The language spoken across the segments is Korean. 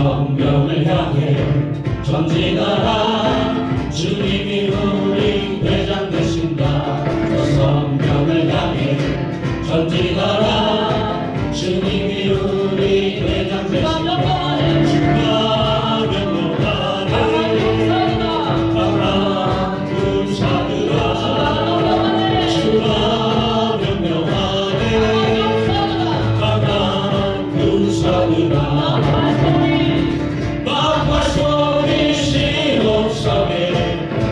성경을 향해 전진하라. 주님이 우리 회장 되신다. 저 성경을 향해 전진하라. 주님이 우리 회장 되신다. 주가 명령하네. 강한 군사들아, 주가 명령하네. 강한 군사들아, 나팔 소리 시온성에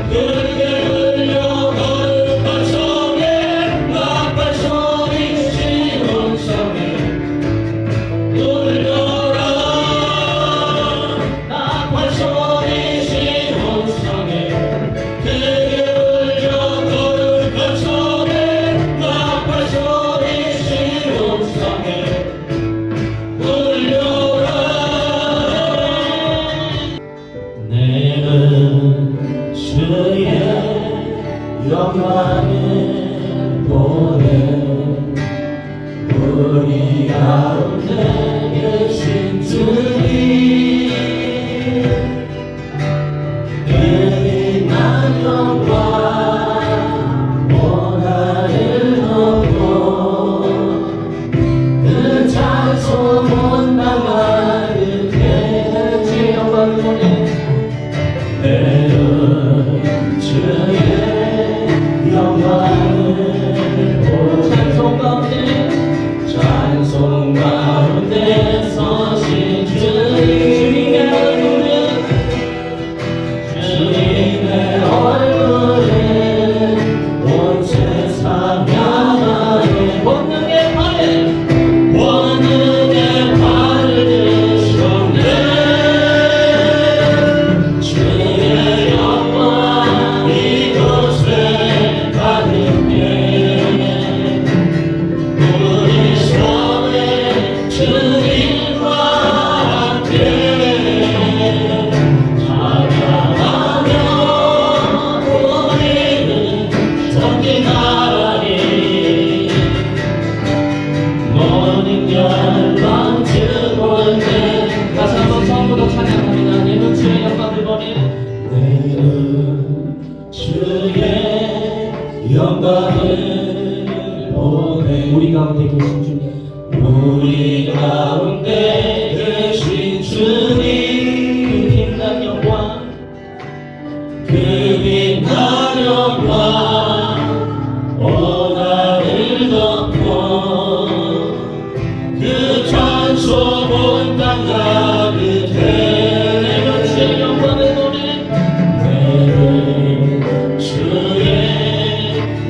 그르게 울려 거룩한 성에. 나팔 소리 시온성에 울려라. 나팔 소리 시온성에 그르게 울려 거룩한 성에. 나팔 소리 시온성에 울려라. 내는 주의 영광을 보내. 우리 가운데 계신 주님, 은인한 영광 보나를 넘고 그 찬송 온 나라를 대지 영광을 보내. 내는 주의 영광을 보내. 찬송 가운데 서신 주님의 얼굴은, 주님의 얼굴은 온 세상 향하네. 권능의 팔에, 권능의 팔을 드셨네. 주의 영광 이곳에 가득해. 우리 손에 주님과 함께 찬양하며 우리는 전진하리. 모든 열방 주권에. 다시 한번 처음부터 찬양합니다. 내는 주의 영광을 보내. 내는 주의 영광을 보내. 우리 가운데 계신 주님, 우리 가운데 계신 주님, 빛난 영광, 그 빛난 영광 오나를 덮고 그 찬송 온 땅 가득해. 내는 주의 영광을 보내. 내는 주의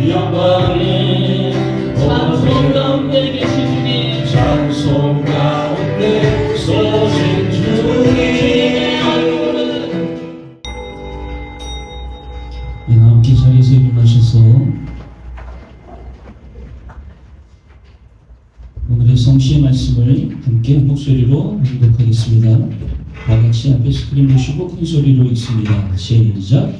영광을 찬송 가운데 계신 주님, 찬송 가운데 서신 주님. 함께 자리에서 일어나셔서 오늘의 성시의 말씀을 함께 한 목소리로 읽도록하겠습니다. 다 같이 앞에 스크린 보시고 큰 소리로 읽습니다. 시작.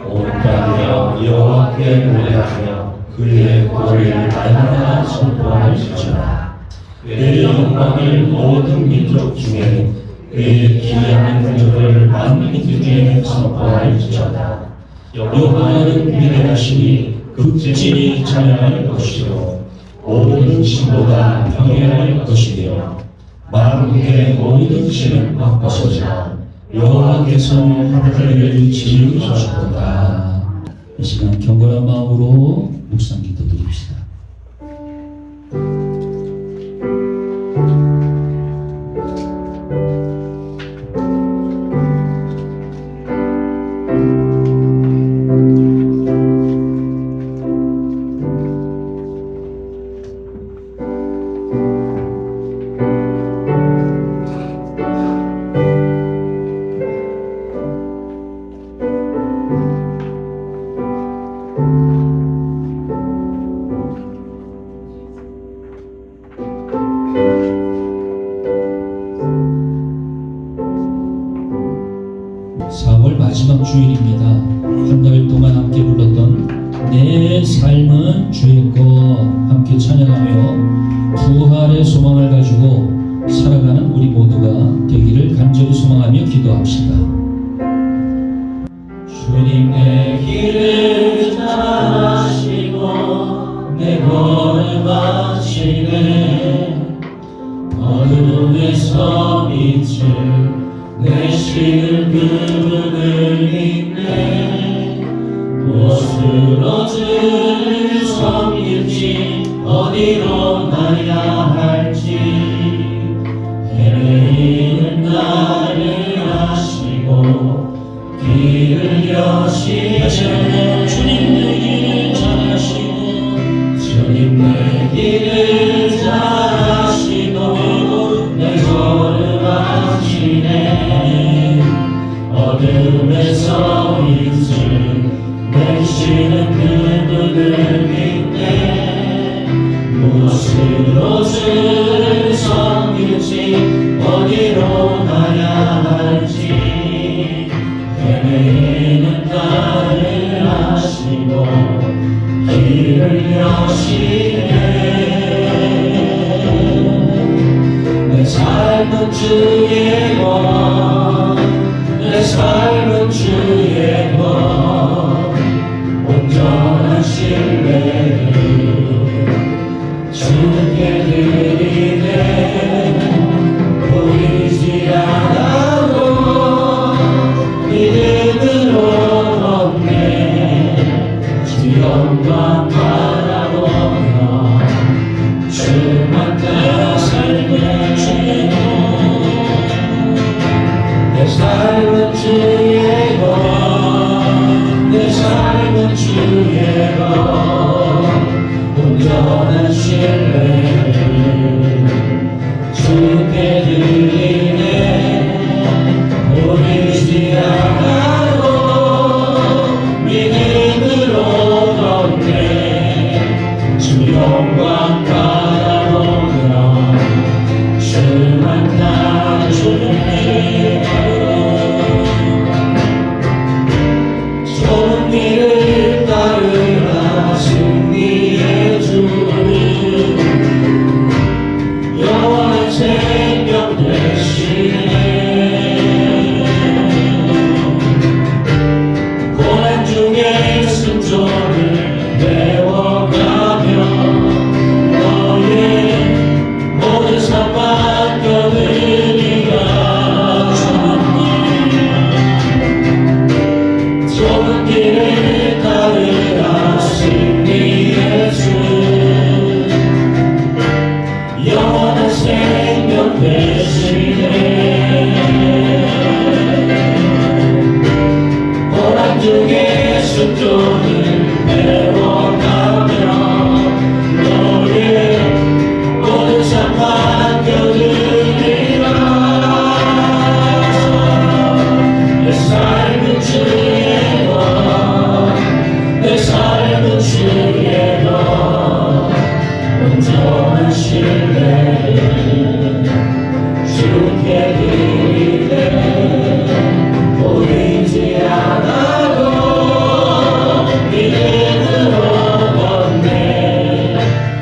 온 땅이여 여호와께 노래하며 그의 도를 날마다 선포할지어다. 그의 영광을 모든 민족 중에, 그의 기이한 능력을 만민 중에 선포할지어다. 여호와는 위대하시니 극진히 찬양할 것이요 모든 신도가 경외할 것이며 만국의 모든 신은 바꿔서자 여호와께서 하늘을 지으셨도다. 이 시간 경건한 마음으로 묵상 기도드립시다. 어둠에서 빛을 내시는 그분을 믿네. 무엇을 얻을 섬길지 어디로 가야 할지 헤매이는 나를 아시고 길을 여시네. 주님 내 길을 잘 아시고 주님 내 길을 잘 아시고 내 걸음 아시네. 어둠에서 빛을 내시는 그분을 믿네. 무엇을 옷을 섬길지 어디로 가야 할지 헤매이는 나를 아시고 길을 여시네. 내 삶은 주의 것, 내 삶은 주의 것, 온전한 신뢰를 주께 드리네. 보이지 않아도 믿음으로 걷네. 주 영광 바라보며 주만 따라 삶은 주의 것. 내 삶은 주의 것, 내 삶은 주의 것, 온전한 신뢰를 주께 드리네. 보이지 않아도 믿음으로 걷네. 주 영광 바라보며 주만 따라 주님 좋은 길을 따르라. 승리의 주 영원한 생명 되시네. 고난 중에 순종을 배워가며 너의 모든 삶 맡겨드리라. 좁은 길을 따르라. 승리의 주 영원한 생명 되시네. 고난 중에 순종을 배워가며 너의 모든 삶 맡겨드리라. 내 삶은 주의 것, 내 삶은 주의 것, 온전한 신뢰를 주께 드리네. 보이지 않아도 믿음으로 걷네.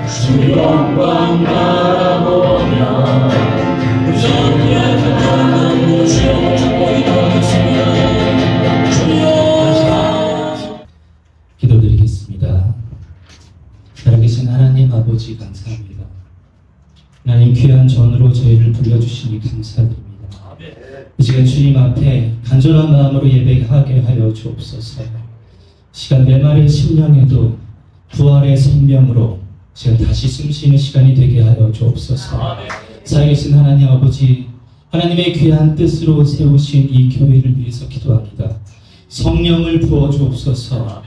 주 영광 바라보며 무전의 편안한 주여 잡고 일어나겠습니다. 주여. 기도드리겠습니다. 살아계신 하나님 아버지 감사합니다. 하나님 귀한 전으로 저희를 불러주시니 감사드립니다. 이 시간 주님 앞에 간절한 마음으로 예배하게 하여 주옵소서. 시간 메마른 심령에도 부활의 생명으로 시간 다시 숨쉬는 시간이 되게 하여 주옵소서. 살아계신 하나님 아버지, 하나님의 귀한 뜻으로 세우신 이 교회를 위해서 기도합니다. 성령을 부어 주옵소서.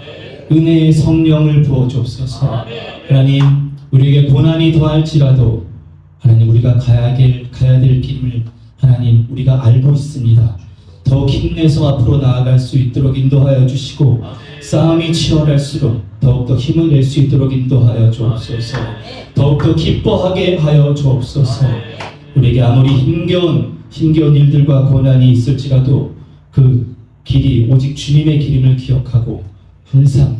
은혜의 성령을 부어 주옵소서. 하나님, 우리에게 고난이 더할지라도 하나님 우리가 가야 될 길을 하나님 우리가 알고 있습니다. 더욱 힘내서 앞으로 나아갈 수 있도록 인도하여 주시고 싸움이 치열할수록 더욱더 힘을 낼 수 있도록 인도하여 주옵소서. 더욱더 기뻐하게 하여 주옵소서. 우리에게 아무리 힘겨운 일들과 고난이 있을지라도 그 길이 오직 주님의 길임을 기억하고 항상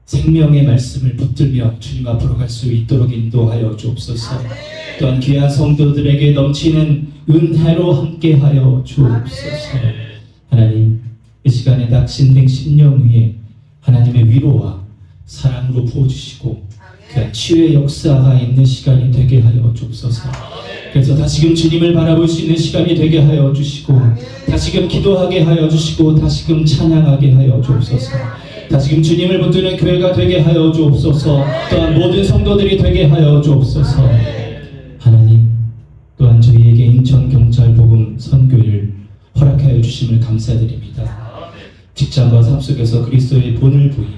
생명의 말씀을 붙들며 주님 앞으로 갈 수 있도록 인도하여 주옵소서. 또한 귀한 성도들에게 넘치는 은혜로 함께하여 주옵소서. 하나님, 이 시간에 낙심된 심령 위에 하나님의 위로와 사랑으로 부어주시고 그 치유의 역사가 있는 시간이 되게 하여 주옵소서. 그래서 다시금 주님을 바라볼 수 있는 시간이 되게 하여 주시고, 다시금 기도하게 하여 주시고, 다시금 찬양하게 하여 주옵소서. 다시금 주님을 붙드는 교회가 되게 하여 주옵소서. 또한 모든 성도들이 되게 하여 주옵소서. 하나님, 또한 저희에게 인천경찰복음 선교를 허락하여 주심을 감사드립니다. 직장과 삶 속에서 그리스도의 본을 보이며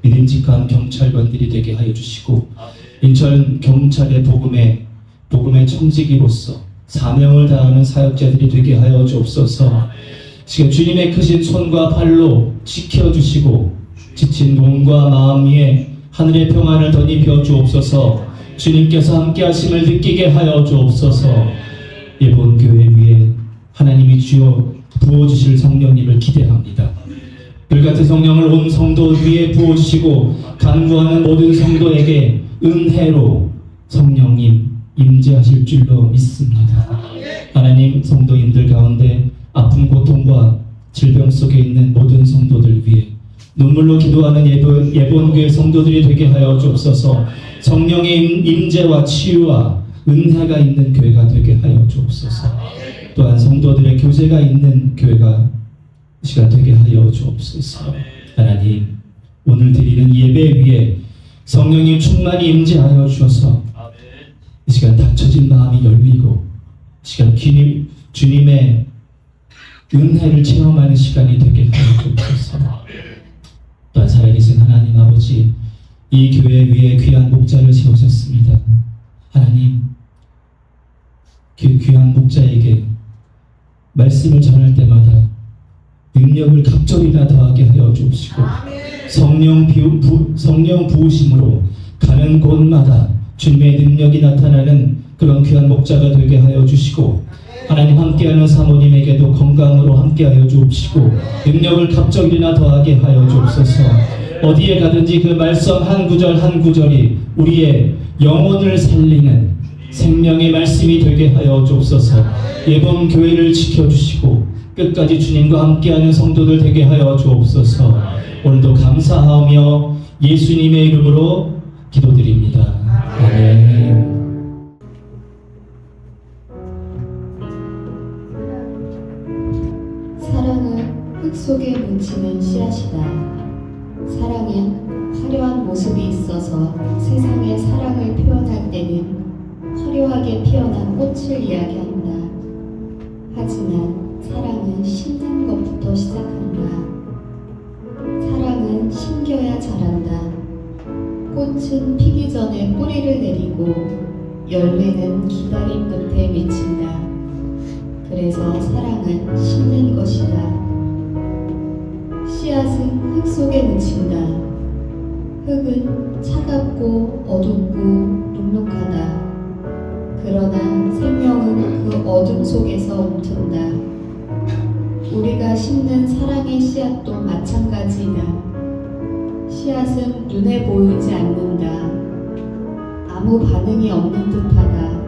믿음직한 경찰관들이 되게 하여 주시고, 인천경찰의 복음의 청지기로서 사명을 다하는 사역자들이 되게 하여 주옵소서. 지금 주님의 크신 손과 발로 지켜주시고 지친 몸과 마음 위에 하늘의 평안을 덧입혀 주옵소서. 주님께서 함께 하심을 느끼게 하여 주옵소서. 이번 교회 위에 하나님이 주여 부어주실 성령님을 기대합니다. 불같은 성령을 온 성도 위에 부어주시고 간구하는 모든 성도에게 은혜로 성령님 임재하실 줄로 믿습니다. 하나님, 성도인들 가운데 아픔, 고통과 질병 속에 있는 모든 성도들 위해 눈물로 기도하는 예본교회 성도들이 되게 하여 주옵소서. 성령의 임재와 치유와 은혜가 있는 교회가 되게 하여 주옵소서. 또한 성도들의 교제가 있는 교회가 시간 되게 하여 주옵소서. 하나님, 오늘 드리는 예배 위에 성령님 충만히 임재하여 주셔서 이 시간 닫혀진 마음이 열리고 이 시간 주님의 은혜를 체험하는 시간이 되게 하여 주옵소서. 또한 살아계신 하나님 아버지, 이 교회 위에 귀한 목자를 세우셨습니다. 하나님, 그 귀한 목자에게 말씀을 전할 때마다 능력을 갑절이나 더하게 하여 주시고 성령 부으심으로 가는 곳마다 주님의 능력이 나타나는 그런 귀한 목자가 되게 하여 주시고, 하나님 함께하는 사모님에게도 건강으로 함께하여 주옵시고 능력을 갑절이나 더하게 하여 주옵소서. 어디에 가든지 그 말씀 한 구절 한 구절이 우리의 영혼을 살리는 생명의 말씀이 되게 하여 주옵소서. 예번 교회를 지켜주시고 끝까지 주님과 함께하는 성도들 되게 하여 주옵소서. 오늘도 감사하며 예수님의 이름으로 기도드립니다. 아멘. 사랑은 흙 속에 묻히는 씨앗이다. 사랑은 화려한 모습이 있어서 세상에 사랑을 표현할 때는 화려하게 피어난 꽃을 이야기한다. 하지만 사랑은 심는 것부터 시작한다. 사랑은 심겨야 자란다. 꽃은 피기 전에 뿌리를 내리고 열매는 기다림 끝에 맺힌다. 그래서 사랑은 심는 것이다. 씨앗은 흙 속에 묻힌다. 흙은 차갑고 어둡고 눅눅하다. 그러나 생명은 그 어둠 속에서 움튼다. 우리가 심는 사랑의 씨앗도 마찬가지다. 씨앗은 눈에 보이지 않는다. 아무 반응이 없는 듯하다.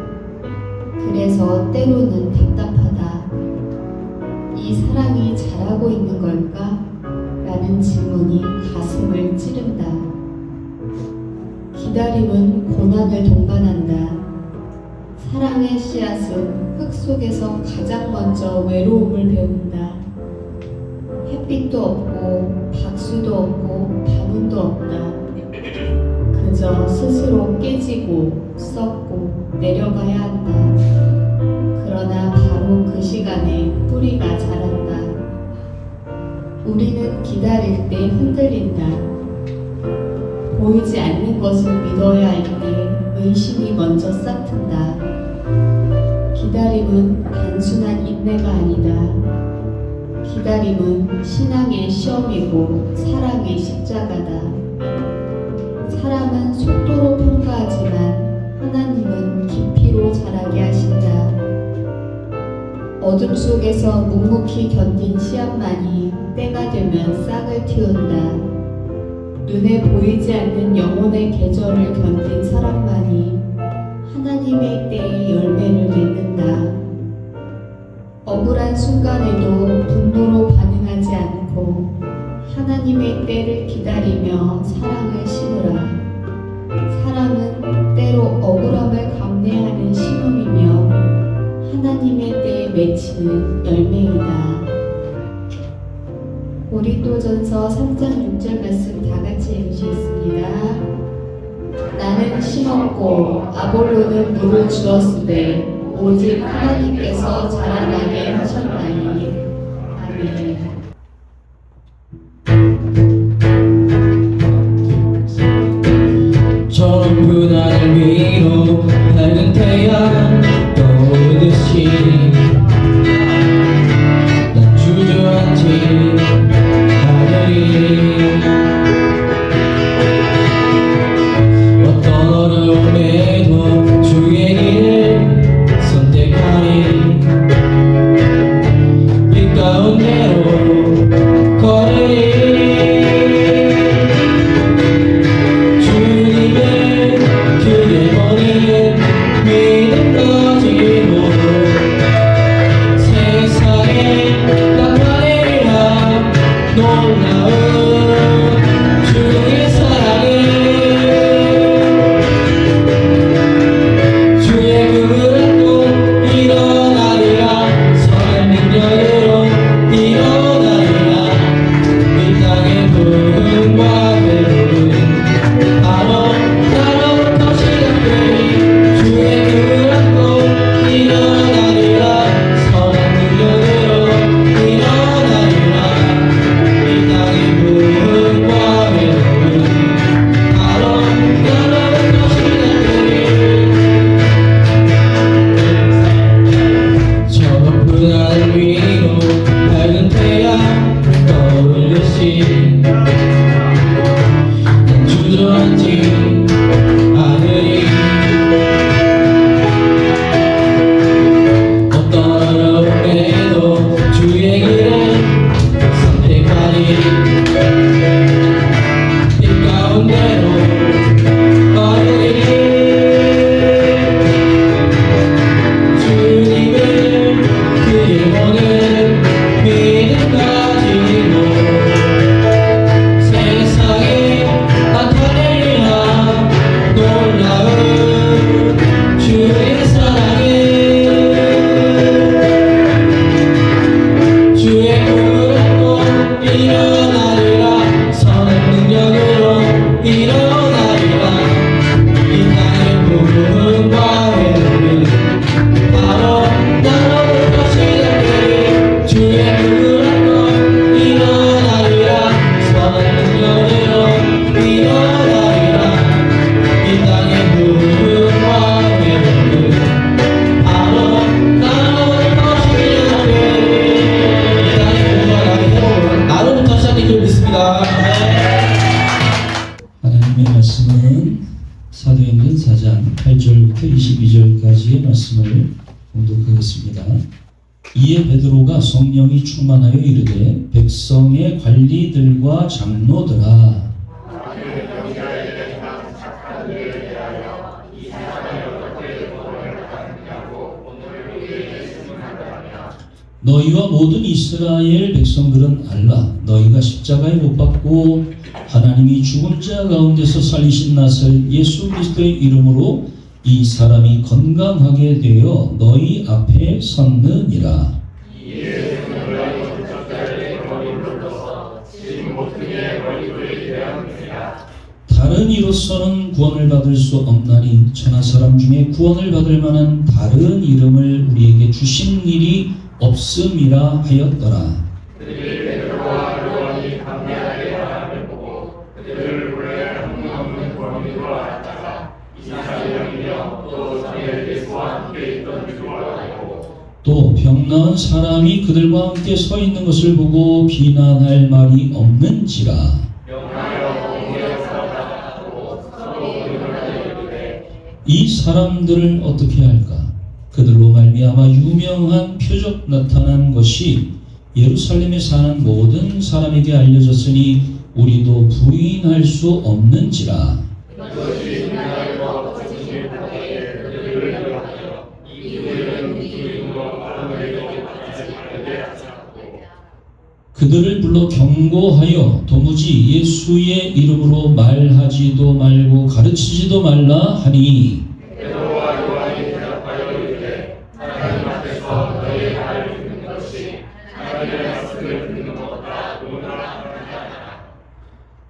그래서 때로는 답답하다. 이 사랑이 자라고 있는 걸까? 라는 질문이 가슴을 찌른다. 기다림은 고난을 동반한다. 사랑의 씨앗은 흙 속에서 가장 먼저 외로움을 배운다. 햇빛도 없고 박수도 없고 바람도 없다. 그저 스스로 깨지고 썩고 내려가야 한다. 그러나 바로 그 시간에 뿌리가 자란다. 우리는 기다릴 때 흔들린다. 보이지 않는 것을 믿어야 할 때 의심이 먼저 싹튼다. 기다림은 단순한 인내가 아니다. 기다림은 신앙의 시험이고 사랑의 십자가다. 사람은 속도로 평가하지만 하나님은 깊이로 자라게 하신다. 어둠 속에서 묵묵히 견딘 씨앗만이 때가 되면 싹을 틔운다. 눈에 보이지 않는 영혼의 계절을 견딘 사람만이 하나님의 때에 열매를 맺는다. 억울한 순간에도 분노로 반응하지 않고 하나님의 때를 기다리며 사랑을 심으라. 하나님의 때에 맺히는 열매이다. 고린도전서 3장 6절 말씀 다 같이 읽으시겠습니다. 나는 심었고 아볼로는 물을 주었으되 오직 하나님께서 자라나게 하셨나니. 아멘. 전부 나를 위로 밝은 태양 떠오르듯이 난 주저앉지 하늘이 어떤 어려움에도 주의 길을 선택하니 빛 가운데로 걸으리. 하나님의 말씀은 사도행전 4장 8절부터 22절까지의 말씀을 봉독하겠습니다. 이에 베드로가 성령이 충만하여 이르되 백성의 관리들과 장로들아 너희와 모든 이스라엘 백성들은 알라. 너희가 십자가에 못 박고 하나님이 죽은 자 가운데서 살리신 나사렛 예수 그리스도의 이름으로 이 사람이 건강하게 되어 너희 앞에 섰느니라. 다른 이로서는 구원을 받을 수 없나니 천하 사람 중에 구원을 받을 만한 다른 이름을 우리에게 주신 일이 없음이라 하였더라. 그들이 베드로와 요한이 담대하게 말함을 보고 그들을 원래 흠 없는 범인으로 알았다가 이사야이며 또 사무엘 예수와 함께 있던 줄로 알고 또 병 나은 사람이 그들과 함께 서 있는 것을 보고 비난할 말이 없는지라. 명하여 공개하였다 하고 서로 의논하여 이르되 이 사람들을 어떻게 할까? 그들로 말미암아 유명한 표적 나타난 것이 예루살렘에 사는 모든 사람에게 알려졌으니 우리도 부인할 수 없는지라. 이것이 하나님과 거짓을 하기에 그들을 위하여 이후에는 주님과 아무에게 받지 말게 하셨고 그들을 불러 경고하여 도무지 예수의 이름으로 말하지도 말고 가르치지도 말라 하니 베드로와 요한이 대답하여 이르되 하나님 앞에서 그래서 너희 말을 듣는 것이 하나님의 말씀을 듣는 것보다 온전한 하나니라.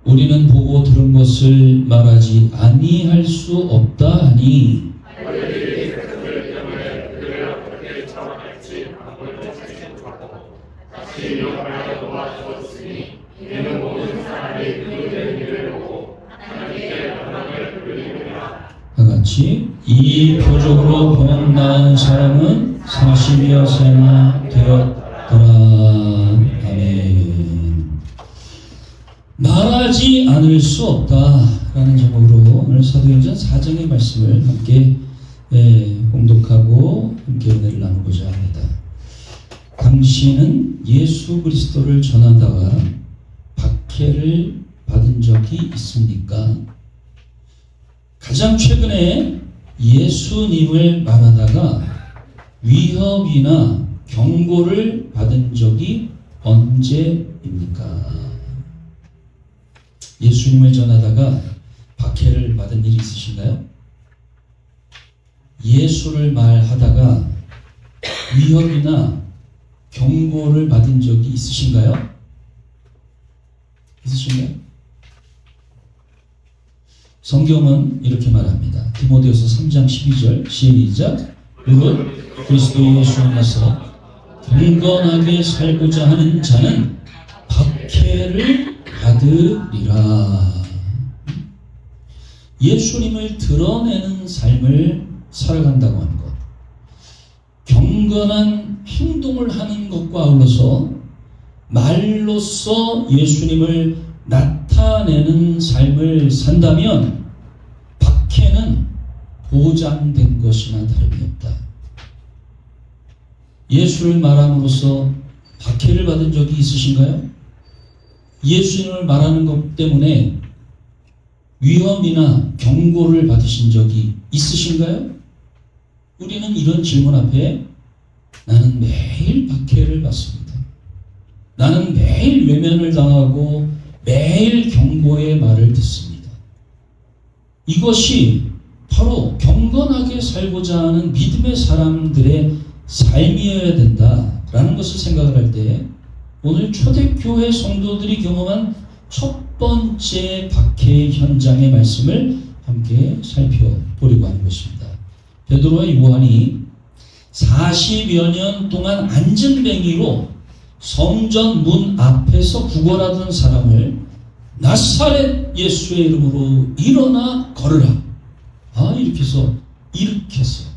우리는 보고 들은 것을 말하지 아니할 수 없다 하니 너희들이 그들 때문에 그들을 어떻게 처방할지 아무도 찾지 못하고 다시 욕하여 도와주었으니 이는 모든 사람이 그들의 일을 보고 하나님께 영광을 돌리느니라. 다같이 이 표적으로 병 나은 사람은 40여 세나 되었더라. 아멘. 말하지 않을 수 없다라는 제목으로 오늘 사도행전 4장의 말씀을 함께 봉독하고 함께 은혜를 나누고자 합니다. 당신은 예수 그리스도를 전하다가 박해를 받은 적이 있습니까? 가장 최근에 예수님을 말하다가 위협이나 경고를 받은 적이 언제입니까? 예수님을 전하다가 박해를 받은 일이 있으신가요? 예수를 말하다가 위협이나 경고를 받은 적이 있으신가요? 있으신가요? 성경은 이렇게 말합니다. 디모데후서 3장 12절 시작. 무릇 그리스도 예수 안에서 경건하게 살고자 하는 자는 박해를 받으리라. 예수님을 드러내는 삶을 살아간다고 하는 것, 경건한 행동을 하는 것과 아울러서 말로써 예수님을 나타내는 삶을 산다면 박해는 보장된 것이나 다름이 없다. 예수를 말함으로써 박해를 받은 적이 있으신가요? 예수님을 말하는 것 때문에 위험이나 경고를 받으신 적이 있으신가요? 우리는 이런 질문 앞에 나는 매일 박해를 받습니다. 나는 매일 외면을 당하고 매일 경고의 말을 듣습니다. 이것이 바로 경건하게 살고자 하는 믿음의 사람들의 삶이어야 된다라는 것을 생각을 할 때 오늘 초대교회 성도들이 경험한 첫 번째 박해 현장의 말씀을 함께 살펴보려고 하는 것입니다. 베드로와 요한이 40여 년 동안 안전뱅이로 성전 문 앞에서 구걸하던 사람을 나사렛 예수의 이름으로 일어나 걸으라. 이렇게 해서 일으켰어요.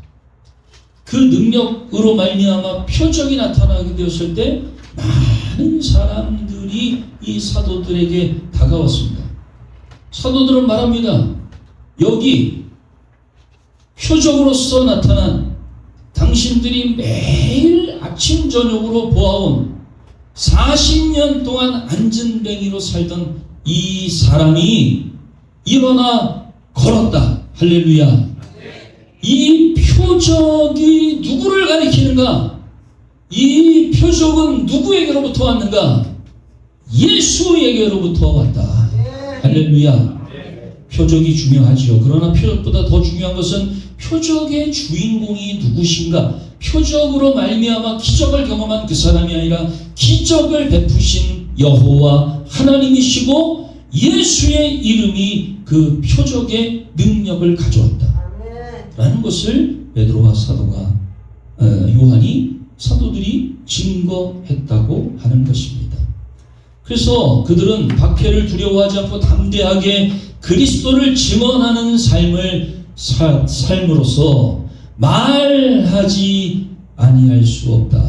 그 능력으로 말미암아 표적이 나타나게 되었을 때 많은 사람들이 이 사도들에게 다가왔습니다. 사도들은 말합니다. 여기 표적으로서 나타난 당신들이 매일 아침 저녁으로 보아온 40년 동안 안전뱅이로 살던 이 사람이 일어나 걸었다. 할렐루야. 이 표적이 누구를 가리키는가? 이 표적은 누구에게로부터 왔는가? 예수에게로부터 왔다. 할렐루야. 표적이 중요하지요. 그러나 표적보다 더 중요한 것은 표적의 주인공이 누구신가? 표적으로 말미암아 기적을 경험한 그 사람이 아니라 기적을 베푸신 여호와 하나님이시고 예수의 이름이 그 표적의 능력을 가져왔다 라는 것을 베드로와 요한이 사도들이 증거했다고 하는 것입니다. 그래서 그들은 박해를 두려워하지 않고 담대하게 그리스도를 증언하는 삶을 삶으로써 말하지 아니할 수 없다.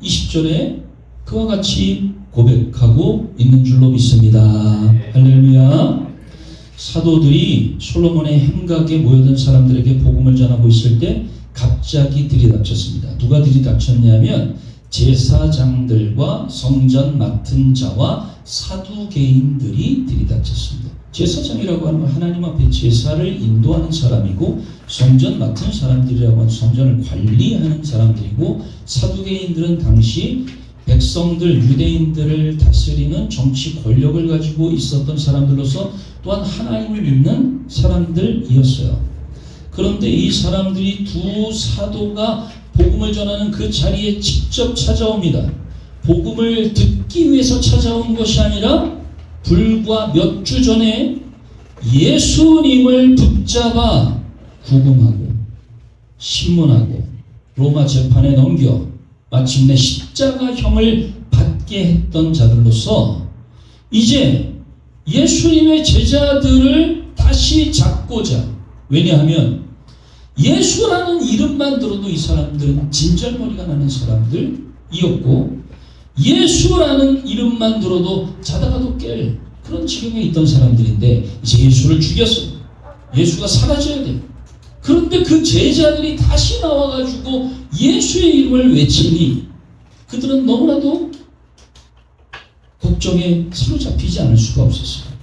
20절에 그와 같이 고백하고 있는 줄로 믿습니다. 할렐루야. 사도들이 솔로몬의 행각에 모여든 사람들에게 복음을 전하고 있을 때 갑자기 들이닥쳤습니다. 누가 들이닥쳤냐면 제사장들과 성전 맡은 자와 사두개인들이 들이닥쳤습니다. 제사장이라고 하는 건 하나님 앞에 제사를 인도하는 사람이고 성전 맡은 사람들이라고 하는 성전을 관리하는 사람들이고 사두개인들은 당시 백성들, 유대인들을 다스리는 정치 권력을 가지고 있었던 사람들로서 또한 하나님을 믿는 사람들이었어요. 그런데 이 사람들이 두 사도가 복음을 전하는 그 자리에 직접 찾아옵니다. 복음을 듣기 위해서 찾아온 것이 아니라 불과 몇 주 전에 예수님을 붙잡아 구금하고 신문하고 로마 재판에 넘겨 마침내 십자가형을 받게 했던 자들로서 이제 예수님의 제자들을 다시 잡고자, 왜냐하면 예수라는 이름만 들어도 이 사람들은 진절머리가 나는 사람들이었고 예수라는 이름만 들어도 자다가도 깰 그런 지경에 있던 사람들인데 이제 예수를 죽였어요. 예수가 사라져야 돼요. 그런데 그 제자들이 다시 나와가지고 예수의 이름을 외치니 그들은 너무나도 걱정에 사로잡히지 않을 수가 없었어요.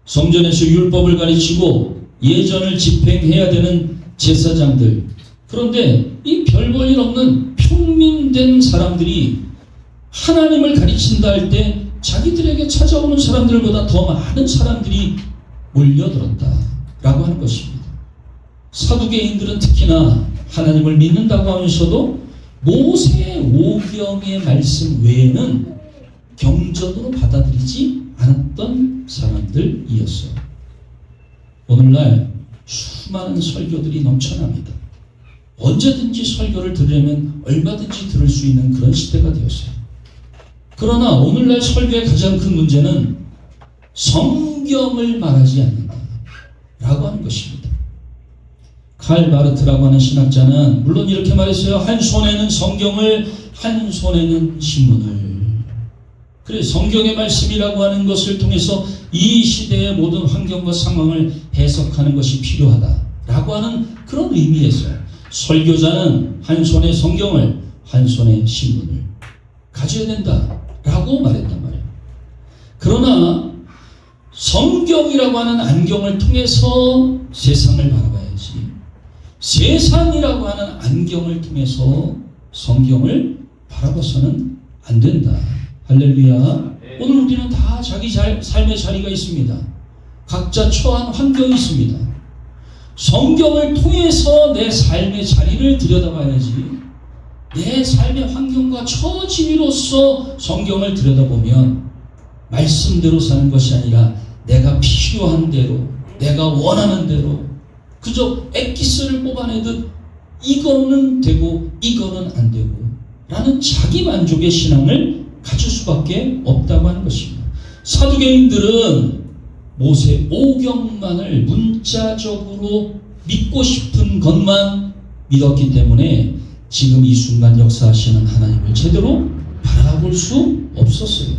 성전에서 율법을 가르치고 예전을 집행해야 되는 제사장들, 그런데 이 별 볼 일 없는 평민된 사람들이 하나님을 가르친다 할 때 자기들에게 찾아오는 사람들보다 더 많은 사람들이 몰려들었다라고 하는 것입니다. 사두개인들은 특히나 하나님을 믿는다고 하면서도 모세 오경의 말씀 외에는 경전으로 받아들이지 않았던 사람들이었어요. 오늘날 수많은 설교들이 넘쳐납니다. 언제든지 설교를 들으려면 얼마든지 들을 수 있는 그런 시대가 되었어요. 그러나 오늘날 설교의 가장 큰 문제는 성경을 말하지 않는다라고 하는 것입니다. 칼 바르트라고 하는 신학자는 물론 이렇게 말했어요. 한 손에는 성경을, 한 손에는 신문을. 그래, 성경의 말씀이라고 하는 것을 통해서 이 시대의 모든 환경과 상황을 해석하는 것이 필요하다라고 하는 그런 의미에서 설교자는 한 손에 성경을, 한 손에 신문을 가져야 된다라고 말했단 말이에요. 그러나 성경이라고 하는 안경을 통해서 세상을 바라봐야지, 세상이라고 하는 안경을 통해서 성경을 바라봐서는 안 된다. 할렐루야. 오늘 우리는 다 자기 삶의 자리가 있습니다. 각자 처한 환경이 있습니다. 성경을 통해서 내 삶의 자리를 들여다봐야지, 내 삶의 환경과 처지위로서 성경을 들여다보면 말씀대로 사는 것이 아니라 내가 필요한 대로, 내가 원하는 대로 그저 엑기스를 뽑아내듯 이거는 되고 이거는 안 되고 라는 자기 만족의 신앙을 가질 수밖에 없다고 하는 것입니다. 사두개인들은 모세 오경만을 문자적으로 믿고 싶은 것만 믿었기 때문에 지금 이 순간 역사하시는 하나님을 제대로 바라볼 수 없었어요.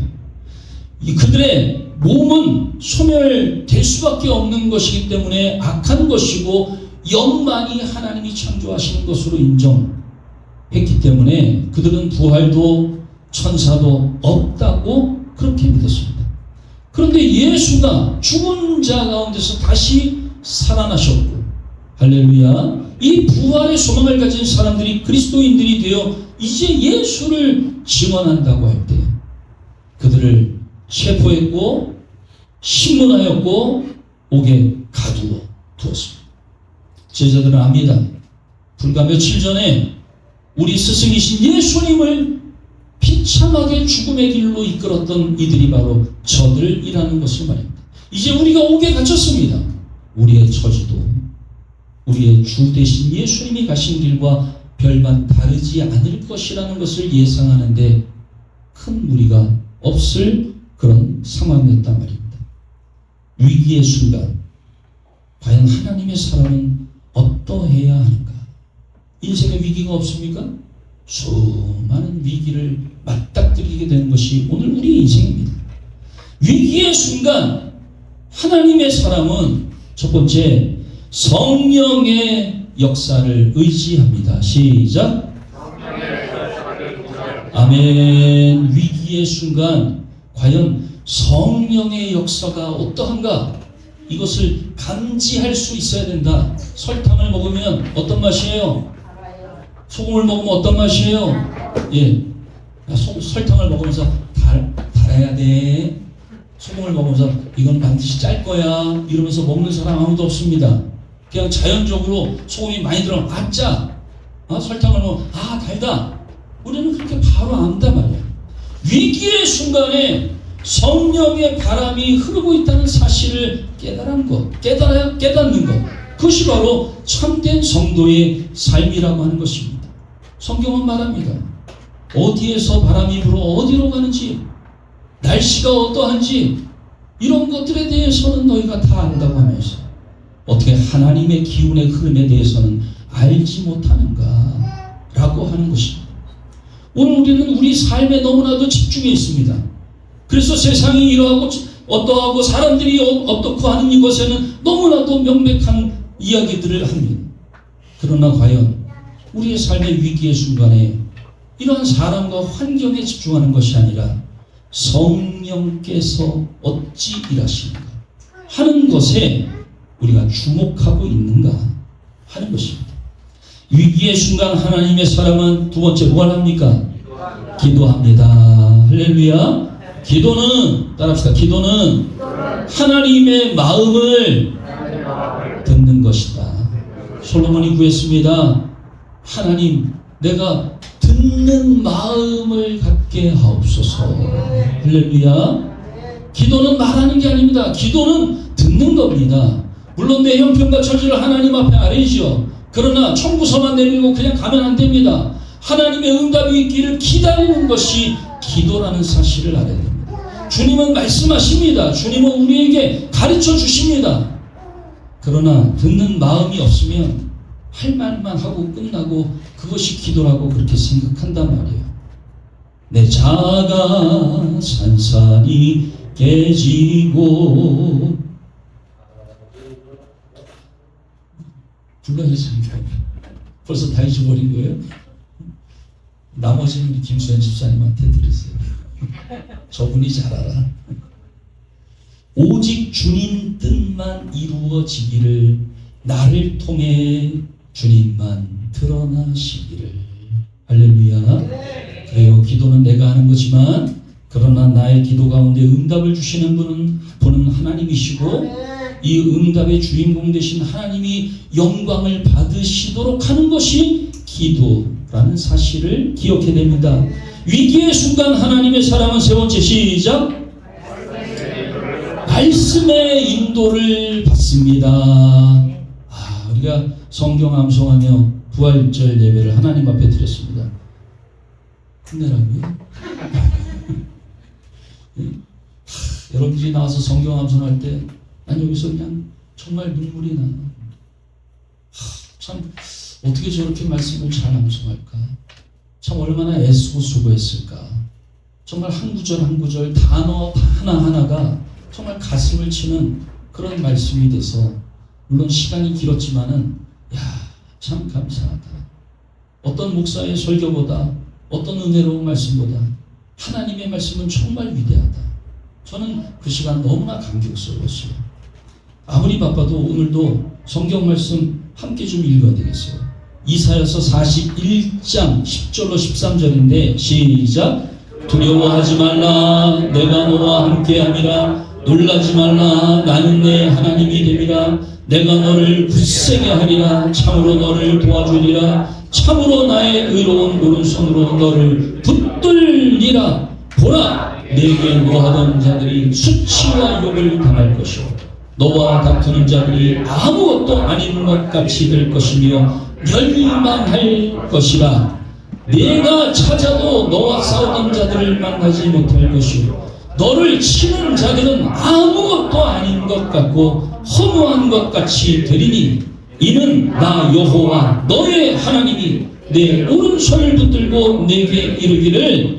그들의 몸은 소멸될 수밖에 없는 것이기 때문에 악한 것이고 영만이 하나님이 창조하시는 것으로 인정했기 때문에 그들은 부활도 천사도 없다고 그렇게 믿었습니다. 그런데 예수가 죽은 자 가운데서 다시 살아나셨고, 할렐루야, 이 부활의 소망을 가진 사람들이 그리스도인들이 되어 이제 예수를 증언한다고 할 때 그들을 체포했고 신문하였고 옥에 가두어 두었습니다. 제자들은 압니다. 불과 며칠 전에 우리 스승이신 예수님을 비참하게 죽음의 길로 이끌었던 이들이 바로 저들이라는 것을 말입니다. 이제 우리가 옥에 갇혔습니다. 우리의 처지도 우리의 주 대신 예수님이 가신 길과 별반 다르지 않을 것이라는 것을 예상하는데 큰 무리가 없을 그런 상황이었단 말입니다. 위기의 순간 과연 하나님의 사람은 어떠해야 하는가? 인생에 위기가 없습니까? 수많은 위기를 맞닥뜨리게 되는 것이 오늘 우리의 인생입니다. 위기의 순간 하나님의 사람은 첫 번째 성령의 역사를 의지합니다. 시작. 아멘. 위기의 순간 과연 성령의 역사가 어떠한가? 이것을 감지할 수 있어야 된다. 설탕을 먹으면 어떤 맛이에요? 소금을 먹으면 어떤 맛이에요? 예. 설탕을 먹으면서 달아야 돼. 소금을 먹으면서 이건 반드시 짤 거야. 이러면서 먹는 사람 아무도 없습니다. 그냥 자연적으로 소금이 많이 들어가면 짜. 설탕을 먹으면 달다. 우리는 그렇게 바로 안다 말이야. 위기의 순간에 성령의 바람이 흐르고 있다는 사실을 깨달은 것, 깨닫는 것, 그것이 바로 참된 성도의 삶이라고 하는 것입니다. 성경은 말합니다. 어디에서 바람이 불어 어디로 가는지, 날씨가 어떠한지 이런 것들에 대해서는 너희가 다 안다고 하면서 어떻게 하나님의 기운의 흐름에 대해서는 알지 못하는가 라고 하는 것입니다. 오늘 우리는 우리 삶에 너무나도 집중해 있습니다. 그래서 세상이 이러하고 어떠하고 사람들이 어떻고 하는 이것에는 너무나도 명백한 이야기들을 합니다. 그러나 과연 우리의 삶의 위기의 순간에 이러한 사람과 환경에 집중하는 것이 아니라 성령께서 어찌 일하시는가 하는 것에 우리가 주목하고 있는가 하는 것입니다. 위기의 순간 하나님의 사람은 두 번째 뭘 합니까? 기도합니다. 할렐루야. 기도는 따라합시다. 기도는 하나님의 마음을 듣는 것이다. 솔로몬이 구했습니다. 하나님, 내가 듣는 마음을 갖게 하옵소서. 할렐루야. 기도는 말하는 게 아닙니다. 기도는 듣는 겁니다. 물론 내 형편과 처지를 하나님 앞에 아뢰죠. 그러나 청구서만 내밀고 그냥 가면 안 됩니다. 하나님의 응답이 있기를 기다리는 것이 기도라는 사실을 알아야 됩니다. 주님은 말씀하십니다. 주님은 우리에게 가르쳐 주십니다. 그러나 듣는 마음이 없으면 할 말만 하고 끝나고 그것이 기도라고 그렇게 생각한단 말이에요. 내 자가 산산이 깨지고 불러주십니까? 벌써 다 잊어버린 거예요? 나머지는 우리 김수현 집사님한테 들으세요. 저분이 잘 알아. 오직 주님 뜻만 이루어지기를 나를 통해 주님만 드러나시기를. 할렐루야. 그래요. 기도는 내가 하는 거지만 그러나 나의 기도 가운데 응답을 주시는 분은 하나님이시고 이 응답의 주인공 되신 하나님이 영광을 받으시도록 하는 것이 기도라는 사실을 기억해야 됩니다. 위기의 순간 하나님의 사람은 세 번째 시작. 말씀의 인도를 받습니다. 우리가 성경 암송하며 부활절 예배를 하나님 앞에 드렸습니다. 끝내라고요? 여러분들이 나와서 성경 암송할 때 난 여기서 그냥 정말 눈물이 나. 참 어떻게 저렇게 말씀을 잘 암송할까? 참 얼마나 애쓰고 수고했을까? 정말 한 구절 한 구절 단어 하나하나가 정말 가슴을 치는 그런 말씀이 돼서 물론 시간이 길었지만은 참 감사하다. 어떤 목사의 설교보다 어떤 은혜로운 말씀보다 하나님의 말씀은 정말 위대하다. 저는 그 시간 너무나 감격스러웠어요. 아무리 바빠도 오늘도 성경 말씀 함께 좀 읽어야 되겠어요. 이사야서 41장 10절로 13절인데 시작. 두려워하지 말라. 내가 너와 함께함이라. 놀라지 말라. 나는 내 하나님이 됨이라. 내가 너를 굳세게 하리라. 참으로 너를 도와주리라. 참으로 나의 의로운 오른손으로 너를 붙들리라. 보라, 내게 노하던 자들이 수치와 욕을 당할 것이요 너와 다투는 자들이 아무것도 아닌 것 같이 될 것이며 멸망할 것이라. 내가 찾아도 너와 싸우던 자들을 만나지 못할 것이요 너를 치는 자들은 아무것도 아닌 것 같고 허무한 것 같이 되리니 이는 나 여호와 너의 하나님이 내 오른손을 붙들고 내게 이르기를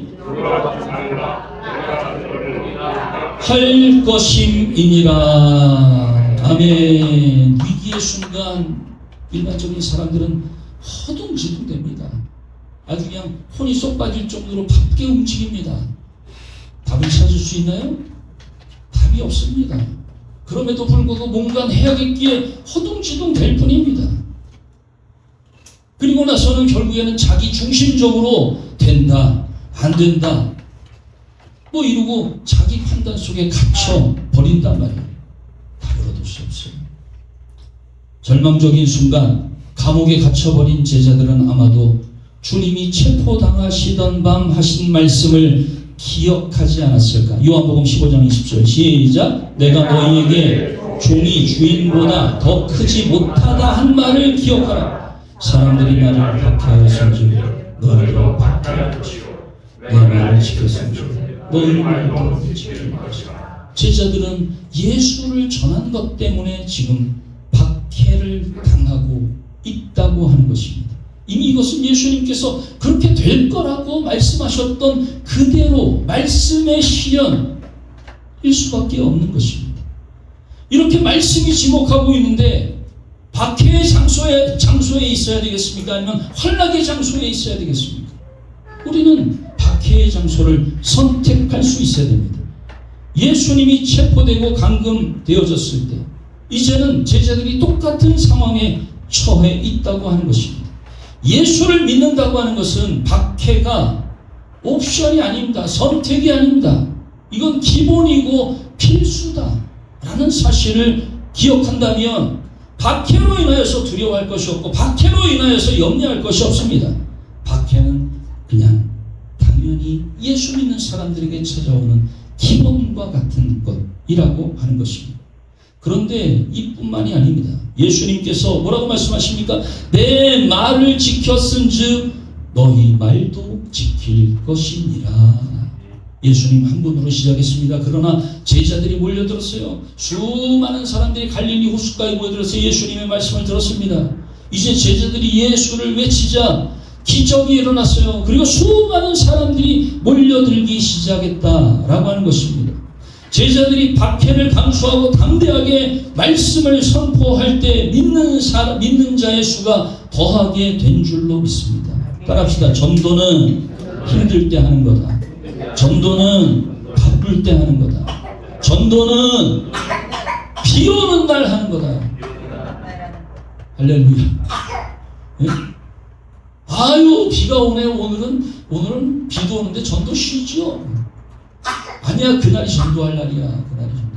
할 것임이니라. 아멘. 위기의 순간 일반적인 사람들은 허둥지둥 됩니다. 아주 그냥 혼이 쏙 빠질 정도로 바쁘게 움직입니다. 답을 찾을 수 있나요? 답이 없습니다. 그럼에도 불구하고 뭔가 해야겠기에 허둥지둥 될 뿐입니다. 그리고 나서는 결국에는 자기 중심적으로 된다, 안 된다 뭐 이러고 자기 판단 속에 갇혀 버린단 말이에요. 답을 얻을 수 없어요. 절망적인 순간, 감옥에 갇혀버린 제자들은 아마도 주님이 체포당하시던 밤 하신 말씀을 기억하지 않았을까? 요한복음 15장 20절 시작. 내가 너희에게 종이 주인보다 더 크지 못하다 한 말을 기억하라. 사람들이 나를 박해하였은지 너희도 박해할 것이고 내 말을 지켰은지 너희도 지킬 것이라. 제자들은 예수를 전한 것 때문에 지금 박해를 당하고 있다고 하는 것입니다. 이미 이것은 예수님께서 그렇게 될 거라고 말씀하셨던 그대로 말씀의 실현일 수밖에 없는 것입니다. 이렇게 말씀이 지목하고 있는데 박해의 장소에 있어야 되겠습니까? 아니면 환락의 장소에 있어야 되겠습니까? 우리는 박해의 장소를 선택할 수 있어야 됩니다. 예수님이 체포되고 감금되어졌을 때 이제는 제자들이 똑같은 상황에 처해 있다고 하는 것입니다. 예수를 믿는다고 하는 것은 박해가 옵션이 아닙니다. 선택이 아닙니다. 이건 기본이고 필수다 라는 사실을 기억한다면 박해로 인하여서 두려워할 것이 없고 박해로 인하여서 염려할 것이 없습니다. 박해는 그냥 당연히 예수 믿는 사람들에게 찾아오는 기본과 같은 것이라고 하는 것입니다. 그런데 이뿐만이 아닙니다. 예수님께서 뭐라고 말씀하십니까? 내 말을 지켰은즉 너희 말도 지킬 것이니라. 예수님 한 분으로 시작했습니다. 그러나 제자들이 몰려들었어요. 수많은 사람들이 갈릴리 호숫가에 모여들어서 예수님의 말씀을 들었습니다. 이제 제자들이 예수를 외치자 기적이 일어났어요. 그리고 수많은 사람들이 몰려들기 시작했다라고 하는 것입니다. 제자들이 박해를 감수하고 담대하게 말씀을 선포할 때 믿는 자의 수가 더하게 된 줄로 믿습니다. 따라합시다. 전도는 힘들 때 하는 거다. 전도는 바쁠 때 하는 거다. 전도는 비 오는 날 하는 거다. 할렐루야. 네? 아유 비가 오네. 오늘은 비도 오는데 전도 쉬죠. 아니야 그날이 전도할 날이야. 그날이 전도.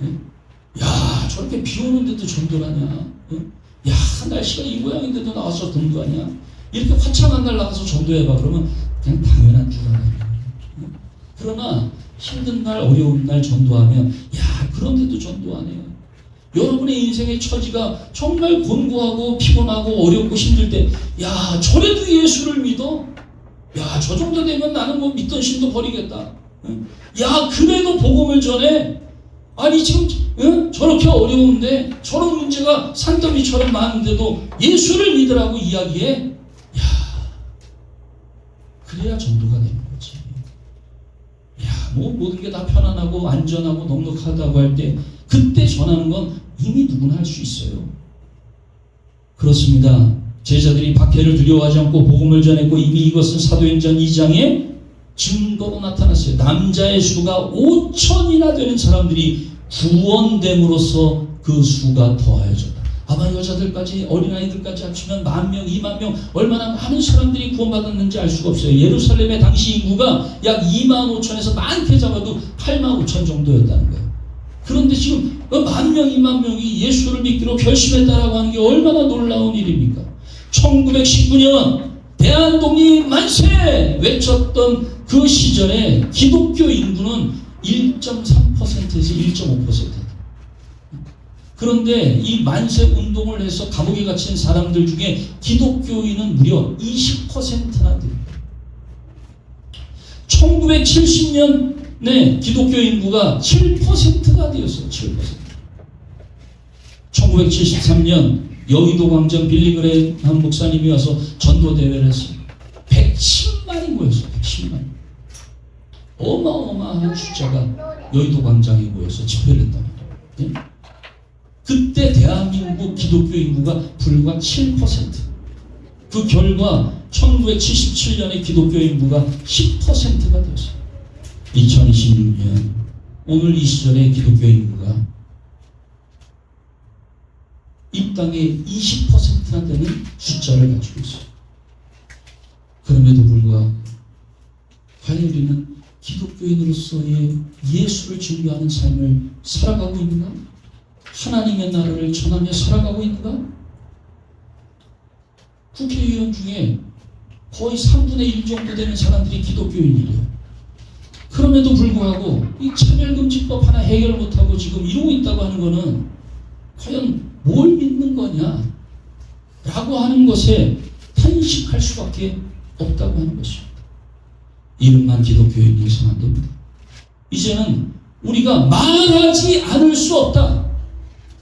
예? 야 저렇게 비 오는데도 전도하냐? 예? 야 날씨가 이 모양인데도 나와서 전도하냐? 이렇게 화창한 날 나가서 전도해봐. 그러면 그냥 당연한 줄 알아요. 예? 그러나 힘든 날 어려운 날 전도하면 야 그런데도 전도 안 해요. 여러분의 인생의 처지가 정말 곤고하고 피곤하고 어렵고 힘들 때 야 저래도 예수를 믿어? 야 저 정도 되면 나는 뭐 믿던 신도 버리겠다. 야 그래도 복음을 전해? 아니 지금 저렇게 어려운데 저런 문제가 산더미처럼 많은데도 예수를 믿으라고 이야기해? 야 그래야 전도가 되는 거지. 야 뭐 모든 게 다 편안하고 안전하고 넉넉하다고 할 때 그때 전하는 건 이미 누구나 할 수 있어요. 그렇습니다. 제자들이 박해를 두려워하지 않고 복음을 전했고 이미 이것은 사도행전 2장에 증거로 나타났어요. 남자의 수가 5천이나 되는 사람들이 구원됨으로써 그 수가 더하여졌다. 아마 여자들까지 어린아이들까지 합치면 10,000명, 20,000명 얼마나 많은 사람들이 구원받았는지 알 수가 없어요. 예루살렘의 당시 인구가 약 25,000에서 많게 잡아도 85,000 정도였다는 거예요. 그런데 지금 10,000명, 20,000명이 예수를 믿기로 결심했다라고 하는 게 얼마나 놀라운 일입니까? 1919년 대한독립 만세 외쳤던 그 시절에 기독교 인구는 1.3%에서 1.5%. 그런데 이 만세 운동을 해서 감옥에 갇힌 사람들 중에 기독교인은 무려 20%나 됩니다. 1970년에 기독교 인구가 7%가 되었어요. 7%. 1973년 여의도 광장 빌리그레이엄 목사님이 와서 전도대회를 했어요. 110만이 모였어요. 110만. 어마어마한 숫자가 여의도 광장에 모여서 집회를 했단 말이에요. 네? 그때 대한민국 기독교 인구가 불과 7%. 그 결과 1977년에 기독교 인구가 10%가 되었어요. 2026년 오늘 이 시절에 기독교 인구가 이 땅의 20%나 되는 숫자를 가지고 있어요. 그럼에도 불구하고 과연 우리는 기독교인으로서의 예수를 증거하는 삶을 살아가고 있는가? 하나님의 나라를 전하며 살아가고 있는가? 국회의원 중에 거의 3분의 1 정도 되는 사람들이 기독교인이래요. 그럼에도 불구하고 이 차별금지법 하나 해결 못하고 지금 이러고 있다고 하는 거는 과연 뭘 믿는 거냐? 라고 하는 것에 탄식할 수밖에 없다고 하는 것입니다. 이름만 기독교인이어서는 안 됩니다. 이제는 우리가 말하지 않을 수 없다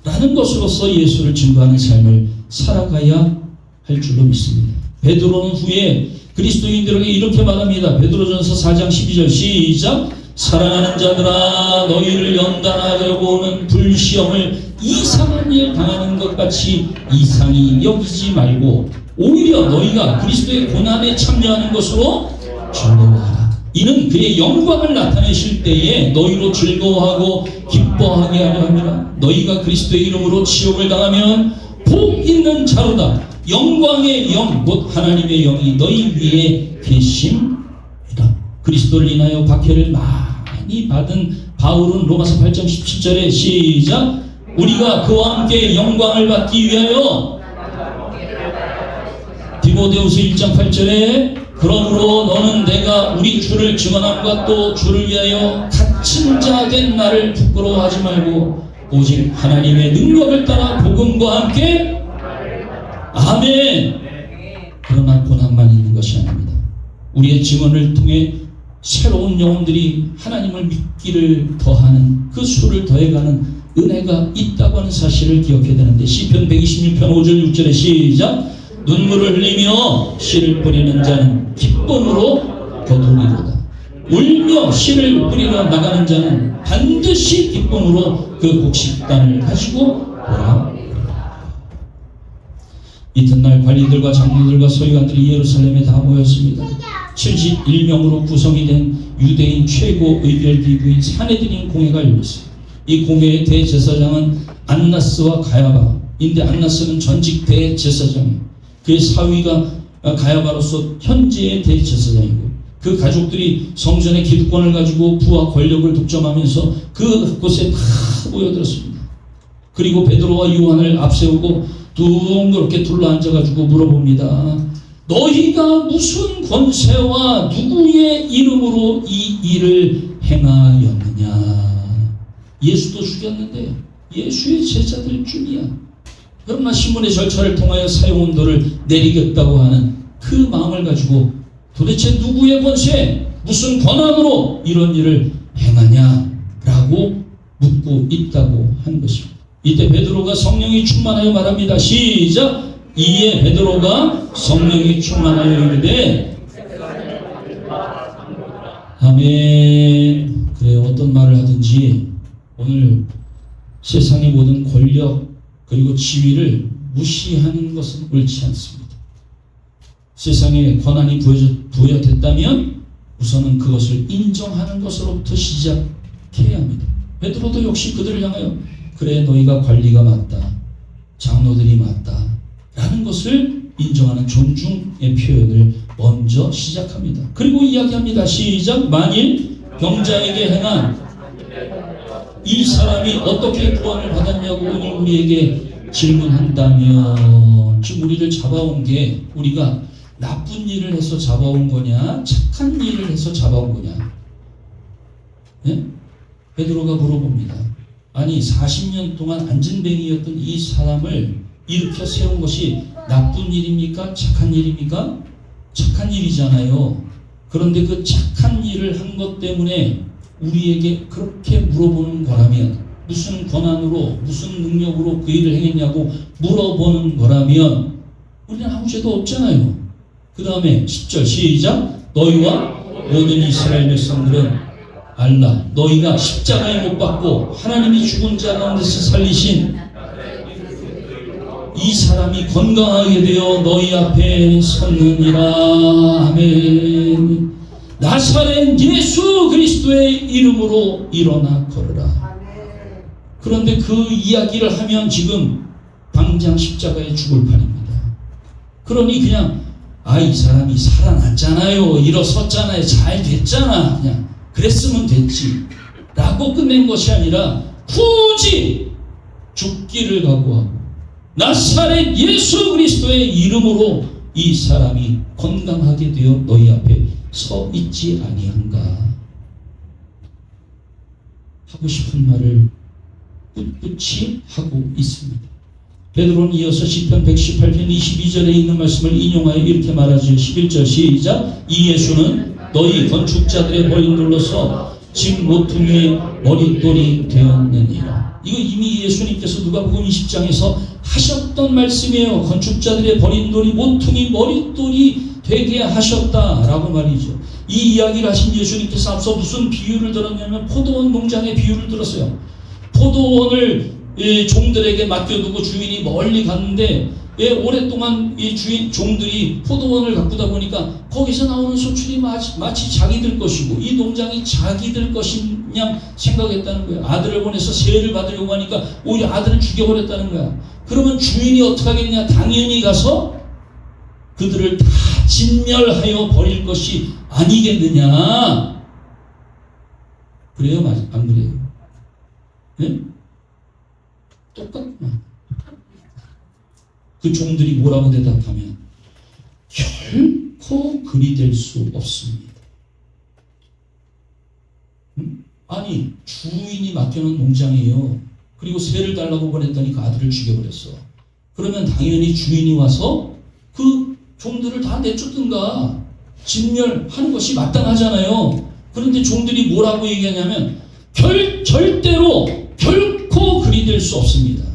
라는 것으로서 예수를 증거하는 삶을 살아가야 할 줄로 믿습니다. 베드로는 후에 그리스도인들에게 이렇게 말합니다. 베드로전서 4장 12절 시작. 사랑하는 자들아 너희를 연단하려고 오는 불시험을 이상한 일 당하는 것 같이 이상히 여기지 말고 오히려 너희가 그리스도의 고난에 참여하는 것으로 즐거워하라. 이는 그의 영광을 나타내실 때에 너희로 즐거워하고 기뻐하게 하려 함이라. 너희가 그리스도의 이름으로 치욕을 당하면 복 있는 자로다. 영광의 영 곧 하나님의 영이 너희 위에 계심이다. 그리스도를 인하여 박해를 많이 받은 바울은 로마서 8장 17절에 시작. 우리가 그와 함께 영광을 받기 위하여 디모데후서 1장 8절에 그러므로 너는 내가 우리 주를 증언함과 또 주를 위하여 갇힌 자 된 나를 부끄러워하지 말고 오직 하나님의 능력을 따라 복음과 함께 아멘. 그러나 고난만 있는 것이 아닙니다. 우리의 증언을 통해 새로운 영혼들이 하나님을 믿기를 더하는 그 수를 더해가는 은혜가 있다고 하는 사실을 기억해야 되는데 시편 126편 5절 6절에 시작. 눈물을 흘리며 씨를 뿌리는 자는 기쁨으로 거두리로다. 울며 씨를 뿌리러 나가는 자는 반드시 기쁨으로 그 곡식단을 가지고 오라. 이튿날 관리들과 장로들과 서기관들이 예루살렘에 다 모였습니다. 71명으로 구성이 된 유대인 최고 의결기구인 사내들인 공회가 열렸어요. 이 공회의 대제사장은 안나스와 가야바인데 안나스는 전직 대제사장이에요. 그의 사위가 가야바로서 현재의 대제사장이고 그 가족들이 성전의 기득권을 가지고 부와 권력을 독점하면서 그곳에 다 모여들었습니다. 그리고 베드로와 요한을 앞세우고 둥그렇게 둘러앉아가지고 물어봅니다. 너희가 무슨 권세와 누구의 이름으로 이 일을 행하였느냐? 예수도 죽였는데 예수의 제자들 중이야. 그러나 신문의 절차를 통하여 사형온도를 내리겠다고 하는 그 마음을 가지고 도대체 누구의 권세, 무슨 권한으로 이런 일을 행하냐라고 묻고 있다고 하는 것입니다. 이때 베드로가 성령이 충만하여 말합니다. 시작. 이에 베드로가 성령이 충만하여 이르되 아멘. 그래 어떤 말을 하든지 오늘 세상의 모든 권력 그리고 지위를 무시하는 것은 옳지 않습니다. 세상에 권한이 부여됐다면 우선은 그것을 인정하는 것으로부터 시작해야 합니다. 베드로도 역시 그들을 향하여 그래 너희가 관리가 맞다, 장로들이 맞다 라는 것을 인정하는 존중의 표현을 먼저 시작합니다. 그리고 이야기합니다. 시작. 만일 병자에게 행한 이 사람이 어떻게 구원을 받았냐고 오늘 우리에게 질문한다면 지금 우리를 잡아온 게 우리가 나쁜 일을 해서 잡아온 거냐 착한 일을 해서 잡아온 거냐. 네? 베드로가 물어봅니다. 아니 40년 동안 안진뱅이였던 이 사람을 일으켜 세운 것이 나쁜 일입니까? 착한 일입니까? 착한 일이잖아요. 그런데 그 착한 일을 한 것 때문에 우리에게 그렇게 물어보는 거라면 무슨 권한으로 무슨 능력으로 그 일을 행했냐고 물어보는 거라면 우리는 아무 죄도 없잖아요. 그 다음에 10절 시작. 너희와 모든 이스라엘 백성들은 알라 너희가 십자가에 못 박고 하나님이 죽은 자 가운데서 살리신 이 사람이 건강하게 되어 너희 앞에 섰느니라. 아멘. 나사렛 예수 그리스도의 이름으로 일어나 걸으라. 그런데 그 이야기를 하면 지금 당장 십자가에 죽을 판입니다. 그러니 그냥 이 사람이 살아났잖아요. 일어섰잖아요. 잘 됐잖아. 그냥 그랬으면 됐지 라고 끝낸 것이 아니라 굳이 죽기를 각오하고 나사렛 예수 그리스도의 이름으로 이 사람이 건강하게 되어 너희 앞에 서 있지 아니한가. 하고 싶은 말을 꿋꿋이 하고 있습니다. 베드로는 이어서 시편 118편 22절에 있는 말씀을 인용하여 이렇게 말하죠. 11절 시작. 이 예수는 너희 건축자들의 버림돌로서 집 모퉁이의 머릿돌이 되었느니라. 이거 이미 예수님께서 누가복음 20장에서 하셨던 말씀이에요. 건축자들의 버림돌이 모퉁이 머릿돌이 되게 하셨다라고 말이죠. 이 이야기를 하신 예수님께서 앞서 무슨 비유를 들었냐면 포도원 농장의 비유를 들었어요. 포도원을 종들에게 맡겨두고 주인이 멀리 갔는데 오랫동안 이 종들이 포도원을 가꾸다 보니까 거기서 나오는 소출이 마치 자기들 것이고 이 농장이 자기들 것인 양 생각했다는 거예요. 아들을 보내서 세를 받으려고 하니까 오히려 아들을 죽여버렸다는 거야. 그러면 주인이 어떻게 하겠냐? 당연히 가서 그들을 다 진멸하여 버릴 것이 아니겠느냐? 그래요? 안 그래요? 네? 똑같구나. 그 종들이 뭐라고 대답하면 결코 그리 될 수 없습니다. 아니 주인이 맡겨놓은 농장이에요. 그리고 세를 달라고 보냈더니 그 아들을 죽여버렸어. 그러면 당연히 주인이 와서 그 종들을 다 내쫓든가 진멸하는 것이 마땅하잖아요. 그런데 종들이 뭐라고 얘기하냐면 절대로 결코 그리 될 수 없습니다.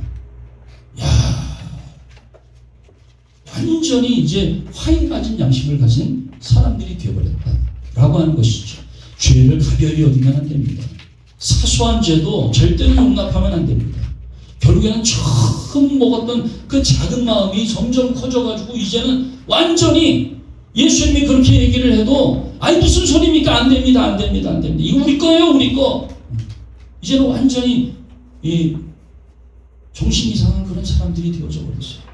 야, 완전히 이제 화인 가진 양심을 가진 사람들이 되어버렸다라고 하는 것이죠. 죄를 가벼이 여기면 안 됩니다. 사소한 죄도 절대로 용납하면 안 됩니다. 결국에는 처음 먹었던 그 작은 마음이 점점 커져가지고 이제는 완전히 예수님이 그렇게 얘기를 해도 아니 무슨 소리입니까? 안 됩니다. 안 됩니다. 안 됩니다. 이거 우리 거예요. 우리 거. 이제는 완전히 정신 이상한 그런 사람들이 되어져 버렸어요.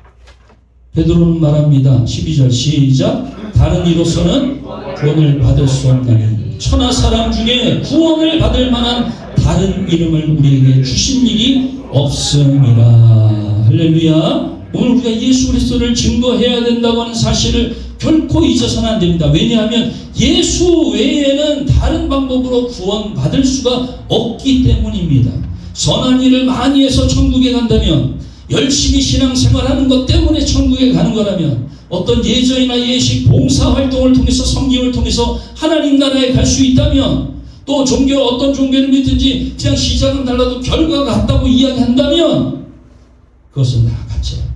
베드로는 말합니다. 12절 시작. 다른 이로서는 구원을 받을 수 없나니 천하 사람 중에 구원을 받을 만한 다른 이름을 우리에게 주신 일이 없음이라. 할렐루야. 오늘 우리가 예수 그리스도를 증거해야 된다고 하는 사실을 결코 잊어서는 안 됩니다. 왜냐하면 예수 외에는 다른 방법으로 구원받을 수가 없기 때문입니다. 선한 일을 많이 해서 천국에 간다면, 열심히 신앙생활하는 것 때문에 천국에 가는 거라면, 어떤 예전이나 예식, 봉사활동을 통해서 성경을 통해서 하나님 나라에 갈 수 있다면, 또 어떤 종교를 믿든지 그냥 시작은 달라도 결과가 같다고 이야기한다면 그것은 다 같이 합니다.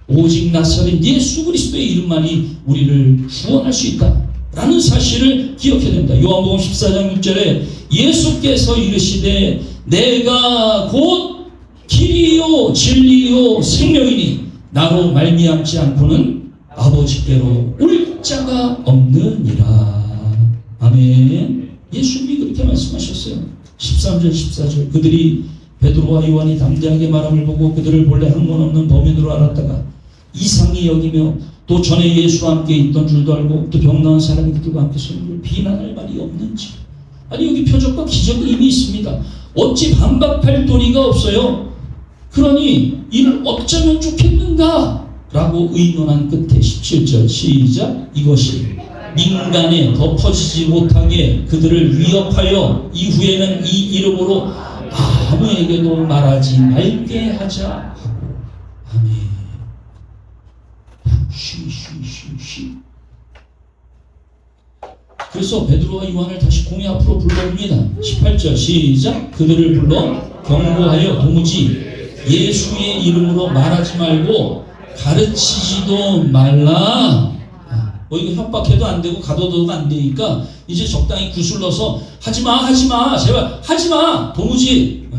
오직 나사렛 예수 그리스도의 이름만이 우리를 구원할 수 있다라는 사실을 기억해야 됩니다. 요한복음 14장 6절에 예수께서 이르시되 내가 곧 길이요 진리요 생명이니 나로 말미암지 않고는 아버지께로 올 자가 없느니라. 아멘. 예수님이 그렇게 말씀하셨어요. 13절 14절 그들이 베드로와 요한이 담대하게 말함을 보고 그들을 본래 학문 없는 범인으로 알았다가 이상히 여기며 또 전에 예수와 함께 있던 줄도 알고 또 병나은 사람이 그들과 함께 서는 비난할 말이 없는지. 아니 여기 표적과 기적이 이미 있습니다. 어찌 반박할 도리가 없어요. 그러니 이를 어쩌면 좋겠는가 라고 의논한 끝에 17절 시작. 이것이 민간에 덮어지지 못하게 그들을 위협하여 이후에는 이 이름으로 아무에게도 말하지 말게 하자 하고. 아멘. 쉬. 그래서 베드로와 요한을 다시 공회 앞으로 불러옵니다. 18절 시작. 그들을 불러 경고하여 도무지 예수의 이름으로 말하지 말고 가르치지도 말라. 이거 협박해도 안 되고 가둬도 안 되니까 이제 적당히 구슬러서 하지마 제발 하지마 도무지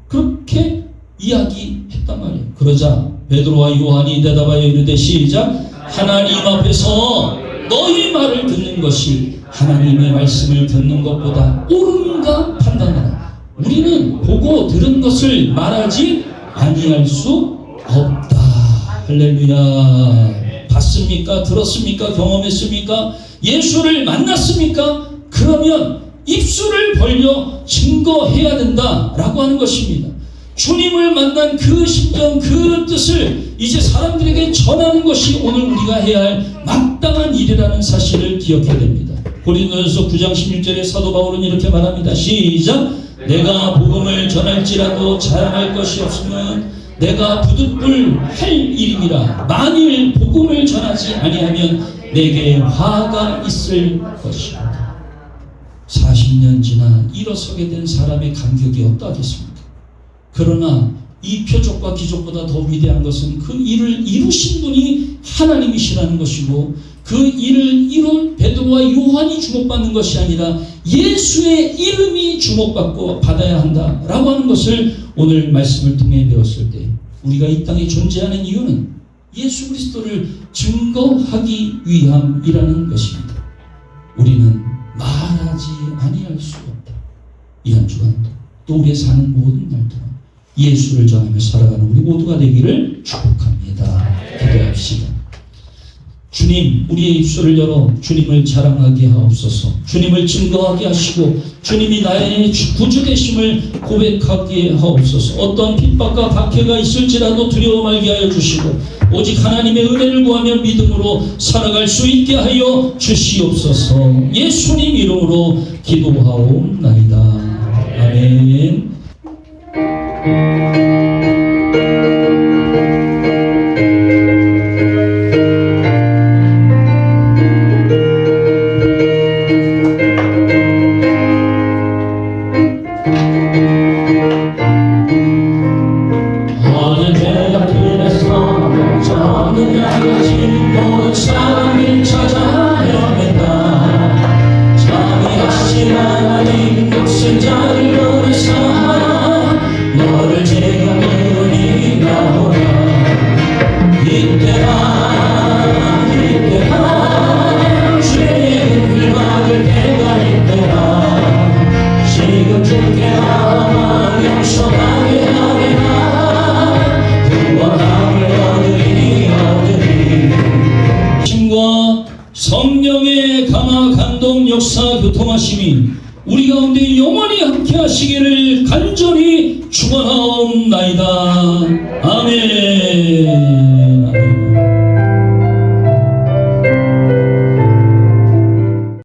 그렇게 이야기했단 말이에요. 그러자 베드로와 요한이 대답하여 이르되 시작. 하나님 앞에서 너희 말을 듣는 것이 하나님의 말씀을 듣는 것보다 옳은가 판단하라. 우리는 보고 들은 것을 말하지 아니할 수 없다. 할렐루야. 봤습니까? 들었습니까? 경험했습니까? 예수를 만났습니까? 그러면 입술을 벌려 증거해야 된다라고 하는 것입니다. 주님을 만난 그 심정, 그 뜻을 이제 사람들에게 전하는 것이 오늘 우리가 해야 할 마땅한 일이라는 사실을 기억해야 됩니다. 고린도전서 9장 16절에 사도 바울은 이렇게 말합니다. 시작! 내가 복음을 전할지라도 자랑할 것이 없으면 내가 부득불 할 일임이라. 만일 복음을 전하지 아니하면 내게 화가 있을 것이다. 40년 지나 일어서게 된 사람의 간격이 어떠하겠습니까? 그러나 이 표적과 기적보다 더 위대한 것은 그 일을 이루신 분이 하나님이시라는 것이고, 그 일을 이룬 베드로와 요한이 주목받는 것이 아니라 예수의 이름이 주목받고 받아야 한다라고 하는 것을 오늘 말씀을 통해 배웠을 때, 우리가 이 땅에 존재하는 이유는 예수 그리스도를 증거하기 위함이라는 것입니다. 우리는 말하지 아니할 수 없다. 이 한 주간 또 우리의 사는 모든 날 동안 예수를 전하며 살아가는 우리 모두가 되기를 축복합니다. 기도합시다. 주님, 우리의 입술을 열어 주님을 자랑하게 하옵소서. 주님을 증거하게 하시고 주님이 나의 구주 되심을 고백하게 하옵소서. 어떤 핍박과 박해가 있을지라도 두려워 말게 하여 주시고 오직 하나님의 은혜를 구하며 믿음으로 살아갈 수 있게 하여 주시옵소서. 예수님 이름으로 기도하옵나이다. 아멘. 성령의 감화 감동 역사 교통하심이 우리 가운데 영원히 함께 하시기를 간절히 축원하옵나이다. 아멘.